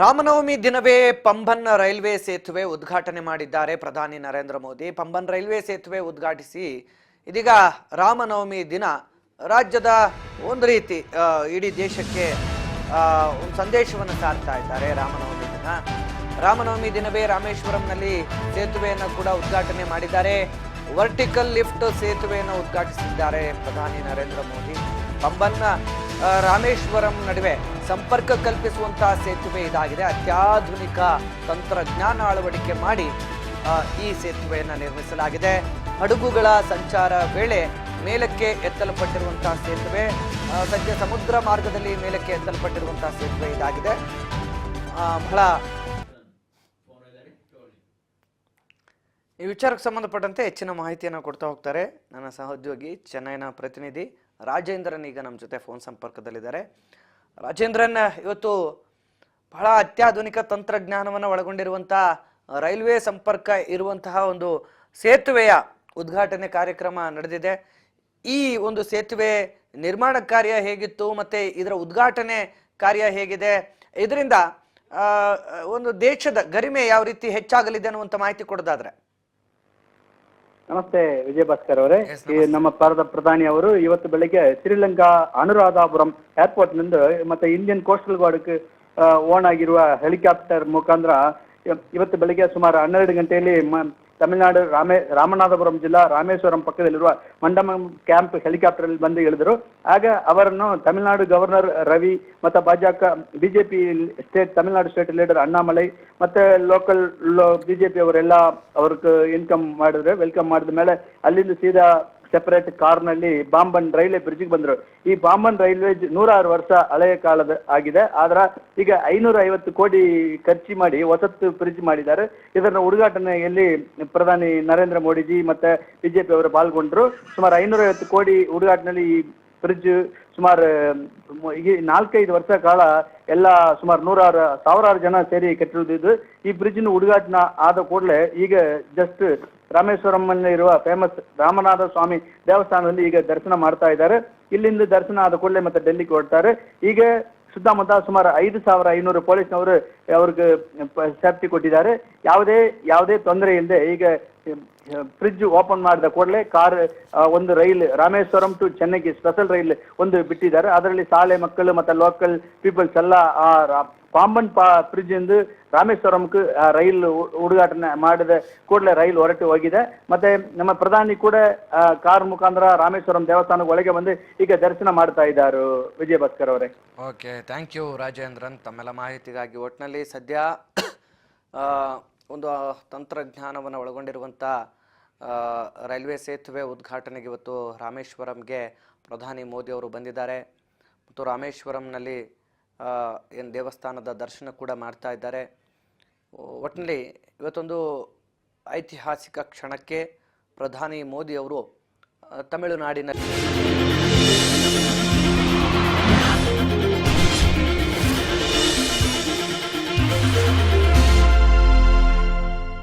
ರಾಮನವಮಿ ದಿನವೇ ಪಂಬನ್ ರೈಲ್ವೆ ಸೇತುವೆ ಉದ್ಘಾಟನೆ ಮಾಡಿದ್ದಾರೆ ಪ್ರಧಾನಿ ನರೇಂದ್ರ ಮೋದಿ. ಪಂಬನ್ ರೈಲ್ವೆ ಸೇತುವೆ ಉದ್ಘಾಟಿಸಿ ಇದೀಗ ರಾಮನವಮಿ ದಿನ ರಾಜ್ಯದ ಒಂದು ರೀತಿ ಇಡೀ ದೇಶಕ್ಕೆ ಒಂದು ಸಂದೇಶವನ್ನು ಸಾರ್ತಾ ಇದ್ದಾರೆ. ರಾಮನವಮಿ ದಿನವೇ ರಾಮೇಶ್ವರಂನಲ್ಲಿ ಸೇತುವೆಯನ್ನು ಕೂಡ ಉದ್ಘಾಟನೆ ಮಾಡಿದ್ದಾರೆ. ವರ್ಟಿಕಲ್ ಲಿಫ್ಟ್ ಸೇತುವೆಯನ್ನು ಉದ್ಘಾಟಿಸಿದ್ದಾರೆ ಪ್ರಧಾನಿ ನರೇಂದ್ರ ಮೋದಿ. ಪಂಬನ್ ರಾಮೇಶ್ವರಂ ನಡುವೆ ಸಂಪರ್ಕ ಕಲ್ಪಿಸುವಂತಹ ಸೇತುವೆ ಇದಾಗಿದೆ. ಅತ್ಯಾಧುನಿಕ ತಂತ್ರಜ್ಞಾನ ಅಳವಡಿಕೆ ಮಾಡಿ ಈ ಸೇತುವೆಯನ್ನು ನಿರ್ಮಿಸಲಾಗಿದೆ. ಹಡಗುಗಳ ಸಂಚಾರ ವೇಳೆ ಮೇಲಕ್ಕೆ ಎತ್ತಲ್ಪಟ್ಟಿರುವಂತಹ ಸೇತುವೆ, ಸದ್ಯ ಸಮುದ್ರ ಮಾರ್ಗದಲ್ಲಿ ಮೇಲಕ್ಕೆ ಎತ್ತಲ್ಪಟ್ಟಿರುವಂತಹ ಸೇತುವೆ ಇದಾಗಿದೆ. ಬಹಳ ಈ ವಿಚಾರಕ್ಕೆ ಸಂಬಂಧಪಟ್ಟಂತೆ ಹೆಚ್ಚಿನ ಮಾಹಿತಿಯನ್ನು ಕೊಡ್ತಾ ಹೋಗ್ತಾರೆ ನನ್ನ ಸಹೋದ್ಯೋಗಿ ಚೆನ್ನೈನ ಪ್ರತಿನಿಧಿ ರಾಜೇಂದ್ರನ್. ಈಗ ನಮ್ಮ ಜೊತೆ ಫೋನ್ ಸಂಪರ್ಕದಲ್ಲಿದ್ದಾರೆ. ರಾಜೇಂದ್ರನ್, ಇವತ್ತು ಬಹಳ ಅತ್ಯಾಧುನಿಕ ತಂತ್ರಜ್ಞಾನವನ್ನು ಒಳಗೊಂಡಿರುವಂತಹ ರೈಲ್ವೆ ಸಂಪರ್ಕ ಇರುವಂತಹ ಒಂದು ಸೇತುವೆಯ ಉದ್ಘಾಟನೆ ಕಾರ್ಯಕ್ರಮ ನಡೆದಿದೆ. ಈ ಒಂದು ಸೇತುವೆ ನಿರ್ಮಾಣ ಕಾರ್ಯ ಹೇಗಿತ್ತು ಮತ್ತೆ ಇದರ ಉದ್ಘಾಟನೆ ಕಾರ್ಯ ಹೇಗಿದೆ, ಇದರಿಂದ ಒಂದು ದೇಶದ ಗರಿಮೆ ಯಾವ ರೀತಿ ಹೆಚ್ಚಾಗಲಿದೆ ಅನ್ನುವಂಥ ಮಾಹಿತಿ ಕೊಡೋದಾದ್ರೆ? ನಮಸ್ತೆ ವಿಜಯ ಭಾಸ್ಕರ್ ಅವರೇ. ನಮ್ಮ ಪ್ರಧಾನಿ ಅವರು ಇವತ್ತು ಬೆಳಿಗ್ಗೆ ಶ್ರೀಲಂಕಾ ಅನುರಾಧಾಪುರಂ ಏರ್ಪೋರ್ಟ್ ನಿಂದ ಮತ್ತೆ ಇಂಡಿಯನ್ ಕೋಸ್ಟಲ್ ಗಾರ್ಡ್ ಓನ್ ಆಗಿರುವ ಹೆಲಿಕಾಪ್ಟರ್ ಮುಖಾಂತರ ಇವತ್ತು ಬೆಳಿಗ್ಗೆ ಸುಮಾರು 12 ಗಂಟೆಯಲ್ಲಿ ತಮಿಳುನಾಡು ರಾಮನಾಥಪುರಂ ಜಿಲ್ಲಾ ರಾಮೇಶ್ವರಂ ಪಕ್ಕದಲ್ಲಿರುವ ಮಂಡಮಂ ಕ್ಯಾಂಪ್ ಹೆಲಿಕಾಪ್ಟರ್ ಅಲ್ಲಿ ಬಂದು ಇಳಿದರು. ಆಗ ಅವರನ್ನು ತಮಿಳುನಾಡು ಗವರ್ನರ್ ರವಿ ಮತ್ತೆ BJP Tamil Nadu state leader Annamalai ಮತ್ತೆ ಲೋಕಲ್ ಬಿಜೆಪಿ ಅವರೆಲ್ಲ ಅವ್ರಿಗೆ ವೆಲ್ಕಮ್ ಮಾಡಿದ ಮೇಲೆ ಅಲ್ಲಿಂದ ಸೀದಾ ಸೆಪರೇಟ್ ಕಾರ್ನಲ್ಲಿ ಬಾಂಬನ್ ರೈಲ್ವೆ ಬ್ರಿಡ್ಜ್ಗೆ ಬಂದರು. ಈ ಬಾಂಬನ್ ರೈಲ್ವೆ 106 ವರ್ಷ ಹಳೆಯ ಕಾಲದ ಆಗಿದೆ. ಆದ್ರೆ ಈಗ 550 ಕೋಟಿ ಖರ್ಚು ಮಾಡಿ ಹೊಸತ್ತು ಬ್ರಿಡ್ಜ್ ಮಾಡಿದ್ದಾರೆ. ಇದರ ಉದ್ಘಾಟನೆಯಲ್ಲಿ ಪ್ರಧಾನಿ ನರೇಂದ್ರ ಮೋದಿಜಿ ಮತ್ತೆ ಬಿಜೆಪಿ ಅವರು ಪಾಲ್ಗೊಂಡ್ರು. ಸುಮಾರು 550 ಕೋಟಿ ಉದ್ಘಾಟನೆಯಲ್ಲಿ ಈ ಬ್ರಿಡ್ಜ್ ಸುಮಾರು 4-5 ವರ್ಷ ಕಾಲ ಎಲ್ಲ ಸುಮಾರು 100,000 ಜನ ಸೇರಿ ಕಟ್ಟಿರುವುದು. ಈ ಬ್ರಿಡ್ಜ್ನ ಉದ್ಘಾಟನಾ ಆದ ಕೂಡಲೇ ಈಗ ಜಸ್ಟ್ ರಾಮೇಶ್ವರಂ ಇರುವ ಫೇಮಸ್ ರಾಮನಾಥ ಸ್ವಾಮಿ ದೇವಸ್ಥಾನದಲ್ಲಿ ಈಗ ದರ್ಶನ ಮಾಡ್ತಾ ಇದ್ದಾರೆ. ಇಲ್ಲಿಂದ ದರ್ಶನ ಆದ ಕೂಡಲೇ ಮತ್ತೆ ಡೆಲ್ಲಿಗೆ ಹೊರಡ್ತಾರೆ. ಈಗ ಸುತ್ತಮುತ್ತ ಸುಮಾರು 5,500 ಪೊಲೀಸ್ನವರು ಅವ್ರಿಗೆ ಸೇಫ್ಟಿ ಕೊಟ್ಟಿದ್ದಾರೆ. ಯಾವುದೇ ತೊಂದರೆ ಇಲ್ಲದೆ ಈಗ ಫ್ರಿಡ್ಜ್ ಓಪನ್ ಮಾಡಿದ ಕೂಡಲೇ ಒಂದು ರೈಲ್ ರಾಮೇಶ್ವರಂ ಟು ಚೆನ್ನೈಗೆ ಸ್ಪೆಷಲ್ ರೈಲ್ ಒಂದು ಬಿಟ್ಟಿದ್ದಾರೆ. ಅದರಲ್ಲಿ ಶಾಲೆ ಮಕ್ಕಳು ಮತ್ತೆ ಲೋಕಲ್ ಪೀಪಲ್ಸ್ ಎಲ್ಲ ಪಾಂಬನ್ ಬ್ರಿಡ್ಜ್ ಇಂದ ರಾಮೇಶ್ವರಂಗೆ ರೈಲ್ ಉದ್ಘಾಟನೆ ಮಾಡಿದ ಕೂಡಲೇ ರೈಲ್ ಹೊರಟು ಹೋಗಿದೆ. ಮತ್ತೆ ನಮ್ಮ ಪ್ರಧಾನಿ ಕೂಡ ಕಾರ್ ಮುಖಾಂತರ ರಾಮೇಶ್ವರಂ ದೇವಸ್ಥಾನದ ಒಳಗೆ ಬಂದು ಈಗ ದರ್ಶನ ಮಾಡ್ತಾ ಇದ್ದಾರೆ. ವಿಜಯ ಭಾಸ್ಕರ್ ಅವರೇ. ಓಕೆ, ಥ್ಯಾಂಕ್ ಯು ರಾಜೇಂದ್ರನ್ ತಮ್ಮೆಲ್ಲ ಮಾಹಿತಿಗಾಗಿ. ಒಟ್ಟಿನಲ್ಲಿ ಸದ್ಯ ಒಂದು ತಂತ್ರಜ್ಞಾನವನ್ನು ಒಳಗೊಂಡಿರುವಂಥ ರೈಲ್ವೆ ಸೇತುವೆ ಉದ್ಘಾಟನೆಗೆ ಇವತ್ತು ರಾಮೇಶ್ವರಂಗೆ ಪ್ರಧಾನಿ ಮೋದಿ ಅವರು ಬಂದಿದ್ದಾರೆ ಮತ್ತು ರಾಮೇಶ್ವರಂನಲ್ಲಿ ಏನು ದೇವಸ್ಥಾನದ ದರ್ಶನ ಕೂಡ ಮಾಡ್ತಾ ಇದ್ದಾರೆ. ಒಟ್ಟಿನಲ್ಲಿ ಇವತ್ತೊಂದು ಐತಿಹಾಸಿಕ ಕ್ಷಣಕ್ಕೆ ಪ್ರಧಾನಿ ಮೋದಿ ಅವರು ತಮಿಳುನಾಡಿನಲ್ಲಿ